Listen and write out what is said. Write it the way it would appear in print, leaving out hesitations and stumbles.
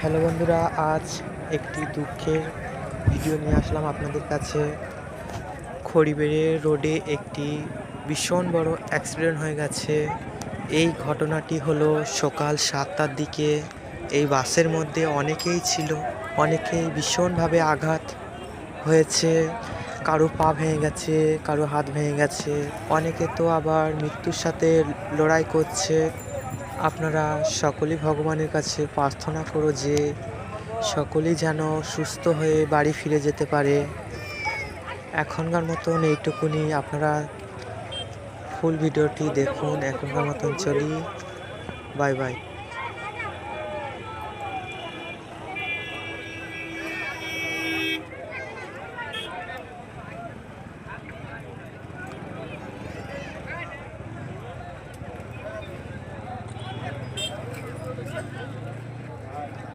Hello বন্ধুরা, আজ একটি দুঃখের ভিডিও নিয়ে আসলাম আপনাদের কাছে। খড়িবেড়ে রোডে একটি ভীষণ বড় অ্যাক্সিডেন্ট হয়ে গেছে। এই ঘটনাটি হলো সকাল 7টার দিকে। এই বাসের মধ্যে অনেকেই ছিল, অনেকেই ভীষণভাবে আঘাত হয়েছে। কারো পা ভেঙে গেছে, কারো হাত ভেঙে গেছে, অনেকে তো আবার মৃত্যুর সাথে লড়াই করছে। আপনারা সকলেই ভগবানের কাছে প্রার্থনা করো যে সকলেই যেন সুস্থ হয়ে বাড়ি ফিরে যেতে পারে। এখনকার মতন এইটুকুনি। আপনারা ফুল ভিডিওটি দেখুন। এখনকার মতন চলি। Bye bye.